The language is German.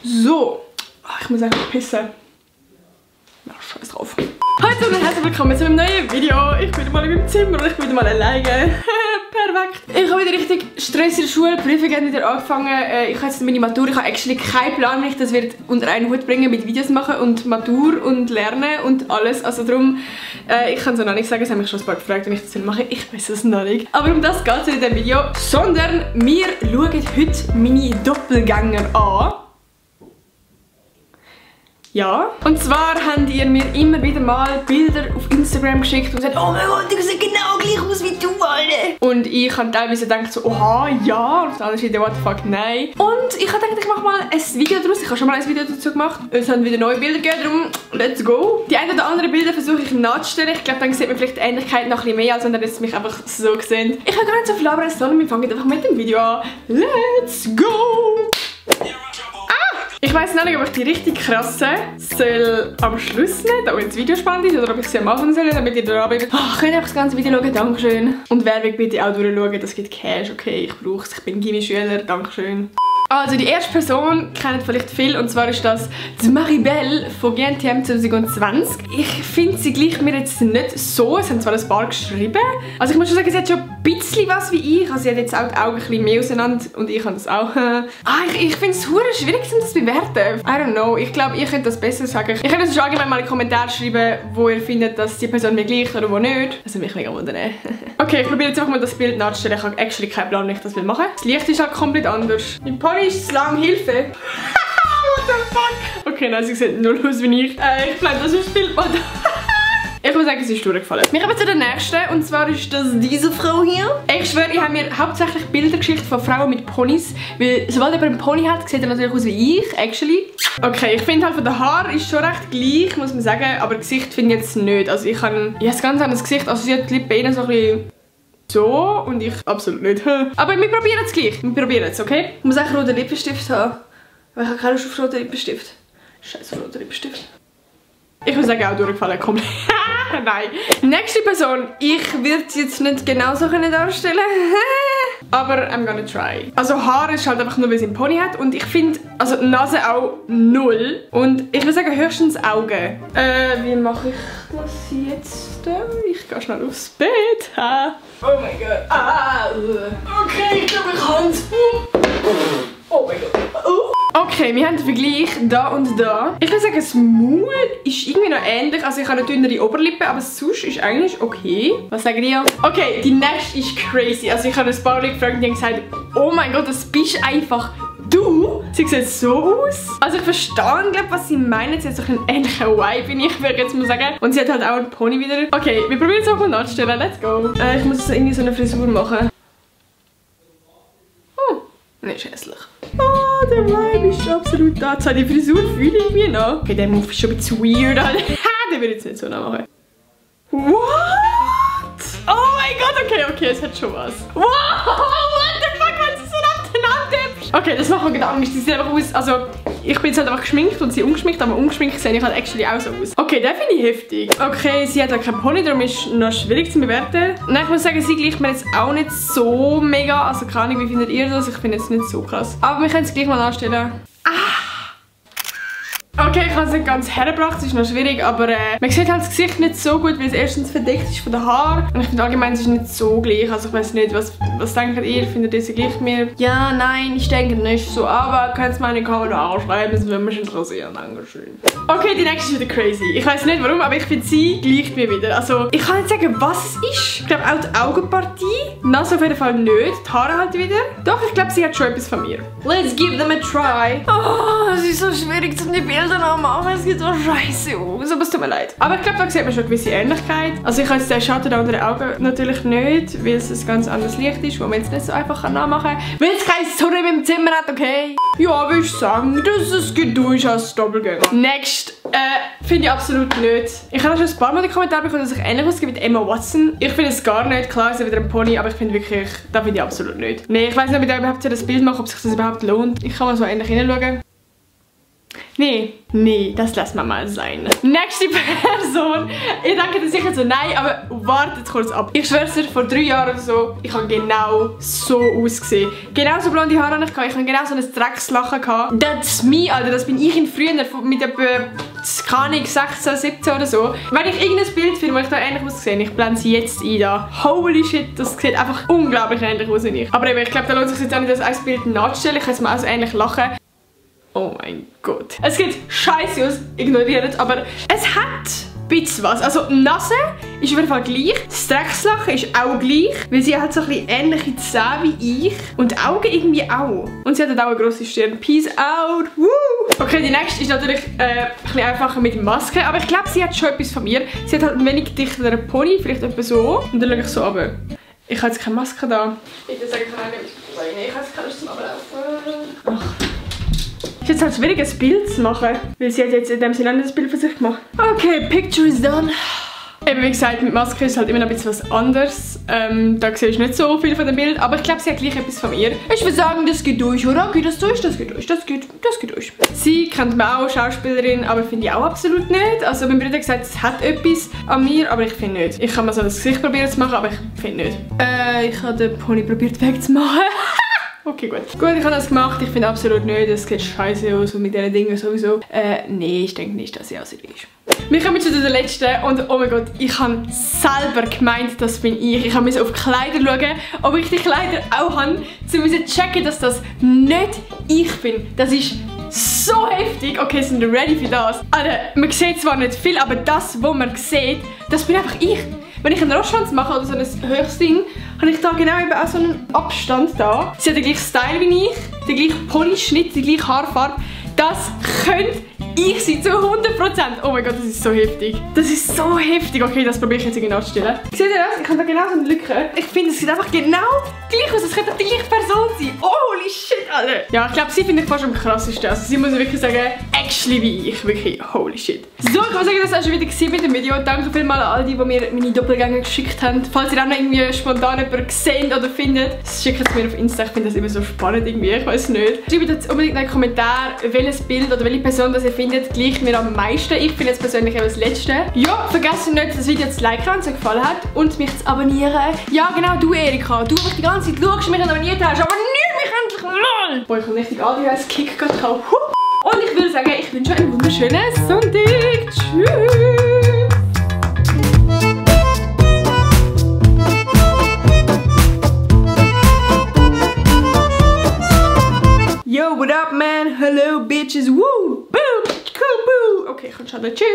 So. Ich muss einfach pissen. Ja, scheiß drauf. Hallo und herzlich willkommen zu einem neuen Video. Ich bin wieder mal in meinem Zimmer und ich bin wieder mal alleine. Perfekt. Ich habe wieder richtig Stress in der Schule. Die Prüfung hat wieder angefangen. Ich habe jetzt meine Matur. Ich habe actually keinen Plan, wie ich das wird unter einen Hut bringen mit Videos machen und Matur und Lernen und alles. Also darum, ich kann es noch nicht sagen. Es haben mich schon ein paar gefragt, wenn ich das mache. Ich weiß es noch nicht. Aber um das geht es in diesem Video. Sondern wir schauen heute meine Doppelgänger an. Ja. Und zwar habt ihr mir immer wieder mal Bilder auf Instagram geschickt und gesagt, oh mein Gott, du siehst genau gleich aus wie du, Alter. Und ich habe teilweise gedacht so, oha, ja. Und auf der anderen Seite, what the fuck, nein. Und ich habe gedacht, ich mache mal ein Video daraus. Ich habe schon mal ein Video dazu gemacht. Es haben wieder neue Bilder gegeben, darum let's go. Die ein oder anderen Bilder versuche ich nachzustellen. Ich glaube, dann sieht man vielleicht die Ähnlichkeit noch ein bisschen mehr, als wenn ihr jetzt mich einfach so gesehen. Ich habe gar nicht so viel labern, sondern wir fangen einfach mit dem Video an. Let's go! Ich weiss noch nicht, ob ich die richtig krasse soll am Schluss nehmen, damit das Video spannend ist, oder ob ich sie am Anfang soll, damit ihr da bleibt. Könnt ihr einfach das ganze Video schauen, dankeschön. Und Werbung bitte auch durchschauen, das gibt Cash, okay, ich brauche es, ich bin Gimmi-Schüler, dankeschön. Also die erste Person kennt vielleicht viel, und zwar ist das die Maribel von GNTM 2020. Ich finde sie gleich mir jetzt nicht so, es haben zwar ein paar geschrieben. Also ich muss schon sagen, sie hat schon ein bisschen was wie ich. Also sie hat jetzt auch die Augen ein bisschen mehr auseinander und ich habe das auch. Ich finde es verdammt schwierig, das zu bewerten. I don't know, ich glaube, ihr könnt das besser sagen. Ihr könnt uns allgemein mal in die Kommentare schreiben, wo ihr findet, dass die Person mir gleich oder wo nicht. Das würde mich mega wundern. Okay, ich probiere jetzt einfach mal das Bild nachzustellen. Ich habe actually keinen Plan, wie ich das will machen. Das Licht ist halt komplett anders. Ist lang Hilfe. What the fuck? Okay, nein, sie sieht null aus wie ich. Ich glaube, das ist Bild mal da. Ich muss sagen, sie ist durchgefallen. Wir kommen zu der nächsten, und zwar ist das diese Frau hier. Ich schwöre, ich habe mir hauptsächlich Bilder geschickt von Frauen mit Ponys, weil sobald jemand einen Pony hat, sieht er natürlich aus wie ich, actually. Okay, ich finde halt von den Haaren ist schon recht gleich, muss man sagen, aber Gesicht finde ich jetzt nicht. Also ich habe ein ganz anderes Gesicht, also sie hat die Lippen so ein bisschen so und ich absolut nicht. Aber wir probieren es gleich. Wir probieren es, okay? Ich muss echt roten Lippenstift haben. Weil ich habe keine Lust auf roten Lippenstift. Scheiße, roter Lippenstift. Ich muss sagen, auch durchgefallen. Komm. Nein. Nächste Person. Ich würde es jetzt nicht genauso darstellen. Aber I'm gonna try. Also Haar ist halt einfach nur, weil sie einen Pony hat. Und ich finde, also Nase auch null. Und ich würde sagen, höchstens Augen. Wie mache ich das jetzt? Ich gehe schnell aufs Bett. Oh mein Gott. Okay, ich glaube, ich kann es. Oh mein Gott. Okay, wir haben den Vergleich da und da. Ich würde sagen, das Maul ist irgendwie noch ähnlich. Also ich habe eine dünnere Oberlippe, aber sonst ist eigentlich okay. Was sagen die? Okay, die nächste ist crazy. Also ich habe ein paar Leute gefragt und die haben gesagt, oh mein Gott, das bist einfach du. Sie sieht so aus. Also ich verstehe, glaube, was sie meinen. Sie hat so einen ähnlichen Vibe, wie ich würde jetzt mal sagen. Und sie hat halt auch einen Pony wieder. Okay, wir probieren es auch mal nachzustellen. Let's go. Ich muss jetzt irgendwie so eine Frisur machen. Nein, ist hässlich. Oh, der Vibe ist absolut da. Zwar die Frisur fühle ich mir noch. Okay, der Move ist schon ein bisschen weird. Den will ich jetzt nicht so nachmachen. What? Oh mein Gott, okay, es hat schon was. Wow, what the fuck, wenn sie so nacheinander hübsch. Okay, das macht mir Gedanken. Sie sieht einfach aus, also ich bin jetzt halt einfach geschminkt und sie ungeschminkt, aber ungeschminkt sehe ich halt actually auch so aus. Okay, den finde ich heftig. Okay, sie hat halt keinen Pony, darum ist noch schwierig zu bewerten. Nein, ich muss sagen, sie gleicht mir jetzt auch nicht so mega. Also keine Ahnung, wie findet ihr das? Ich finde es nicht so krass. Aber wir können es gleich mal anstellen. Okay, ich habe es nicht ganz hergebracht, es ist noch schwierig, aber man sieht halt das Gesicht nicht so gut, weil es erstens verdeckt ist von den Haaren. Und ich finde allgemein, es ist nicht so gleich, also ich weiß nicht, was denkt ihr? Findet ihr sie gleich mir? Ja, nein, ich denke nicht so, aber könnt es mal in die Kommentare schreiben, es würde mich interessieren, dankeschön. Okay, die nächste ist wieder crazy. Ich weiß nicht warum, aber ich finde, sie gleicht mir wieder. Also, ich kann nicht sagen, was es ist. Ich glaube auch die Augenpartie. Nase auf jeden Fall nicht, die Haare halt wieder. Doch, ich glaube, sie hat schon etwas von mir. Let's give them a try. Oh, es ist so schwierig, die Bilder machen. Es sieht so scheiße aus, aber es tut mir leid. Aber ich glaube, da sieht man schon eine gewisse Ähnlichkeit. Also ich habe jetzt den Schatten an den Augen natürlich nicht, weil es ein ganz anderes Licht ist, wo man jetzt nicht so einfach nachmachen kann. Weil es kein Sonne im Zimmer hat, okay? Ja, würde ich sagen, dass es geht durch als Doppelgänger. Next. Finde ich absolut nicht. Ich habe schon ein paar Mal in den Kommentaren bekommen, dass ich ähnlich aussehe wie Emma Watson. Ich finde es gar nicht. Klar ist er wieder ein Pony, aber ich finde wirklich, das finde ich absolut nicht. Nee, ich weiß nicht, ob ich da überhaupt das Bild mache, ob sich das überhaupt lohnt. Ich kann mal so ähnlich hinschauen. Nee, das lassen wir mal sein. Nächste Person. Ich denke sicher so, nein, aber wartet kurz ab. Ich schwör's dir, vor 3 Jahren oder so, ich habe genau so ausgesehen. Genau so blonde Haare hatte ich. Ich hatte genau so ein Dreckslachen. That's me, Alter. Das bin ich in früher mit etwa, keine Ahnung, 16, 17 oder so. Wenn ich irgendein Bild finde, wo ich da ähnlich aussehe, ich blende sie jetzt ein da. Holy shit, das sieht einfach unglaublich ähnlich aus wie ich. Aber eben, ich glaube, da lohnt sich jetzt auch nicht, das als Bild nachzustellen. Ich kann es mir auch so ähnlich lachen. Oh mein Gott. Es sieht scheiße aus, ignoriert, aber es hat ein bisschen was. Also die Nase ist auf jeden Fall gleich. Das Dreckslachen ist auch gleich, weil sie hat so ein bisschen ähnliche Zähne wie ich. Und die Augen irgendwie auch. Und sie hat auch eine grosse Stirn. Peace out. Woo! Okay, die nächste ist natürlich ein bisschen einfacher mit Maske, aber ich glaube, sie hat schon etwas von mir. Sie hat halt einen wenig dichteren Pony, vielleicht etwa so. Und dann schaue ich so runter. Ich habe jetzt keine Maske da. Ich würde sagen, ich kann nicht. Ich habe jetzt keine Lust zum Ablaufen. Ach. Ist jetzt halt schwierig, ein Bild zu machen, weil sie hat jetzt in dem Sinne ein Bild von sich gemacht. Okay, picture is done. Eben wie gesagt, mit Maske ist halt immer noch ein bisschen was anderes. Da siehst du nicht so viel von dem Bild, aber ich glaube, sie hat gleich etwas von mir. Ich würde sagen, das geht durch, oder? Geht das durch? Das geht durch, das geht durch. Sie kennt mich auch, Schauspielerin, aber finde ich auch absolut nicht. Also mein Bruder hat gesagt, es hat etwas an mir, aber ich finde nicht. Ich kann mal so das Gesicht probieren zu machen, aber ich finde nicht. Ich habe den Pony probiert wegzumachen. Okay, gut. Gut, ich habe das gemacht. Ich finde absolut nicht, das sieht scheiße aus und mit diesen Dingen sowieso. Nee, ich denke nicht, dass sie aussieht wie ich. Wir kommen zu der letzten und oh mein Gott, ich habe selber gemeint, das bin ich. Ich musste auf die Kleider schauen, ob ich die Kleider auch habe, um zu checken, dass das nicht ich bin. Das ist so heftig. Okay, sind wir ready für das? Alter, man sieht zwar nicht viel, aber das, was man sieht, das bin einfach ich. Wenn ich einen Rostschwanz mache oder so ein höchstes Ding, habe ich da genau eben auch so einen Abstand da. Sie hat den gleichen Style wie ich, den gleichen Ponyschnitt, die gleiche Haarfarbe. Das könnte ich sein, zu 100%. Oh mein Gott, das ist so heftig. Das ist so heftig. Okay, das probiere ich jetzt irgendwie nachzustellen. Seht ihr das? Ich habe da genau so eine Lücke. Ich finde, es sieht einfach genau gleich aus. Es könnte die gleiche Person sein. Holy shit, Alter. Ja, ich glaube, sie finde ich fast am krassesten. Also sie muss wirklich sagen, actually wie ich. Wirklich, holy shit. So, ich muss sagen, das war schon wieder mit dem Video. Danke vielmals an all die mir meine Doppelgänger geschickt haben. Falls ihr auch noch irgendwie spontan jemanden seht oder findet, schickt es mir auf Insta. Ich finde das immer so spannend irgendwie. Ich weiß nicht. Schreibt jetzt unbedingt in den Kommentar, welches Bild oder welche Person das ihr findet, gleicht mir am meisten. Ich finde jetzt persönlich eben das letzte. Ja, vergesst nicht, das Video zu liken, wenn es euch gefallen hat und mich zu abonnieren. Ja, genau, du Erika. Du mich die ganze Zeit schaust, mich abonniert hast. Abonnier mich endlich mal! Boah, ich habe richtig ADHS-Kick gehabt. Und ich würde sagen, ich wünsche euch einen wunderschönen Sonntag. Tschüss! Yo, what up, man? Hello, bitches. Woo! Boom! Cool, boo! Okay, ich kann schon. Tschüss!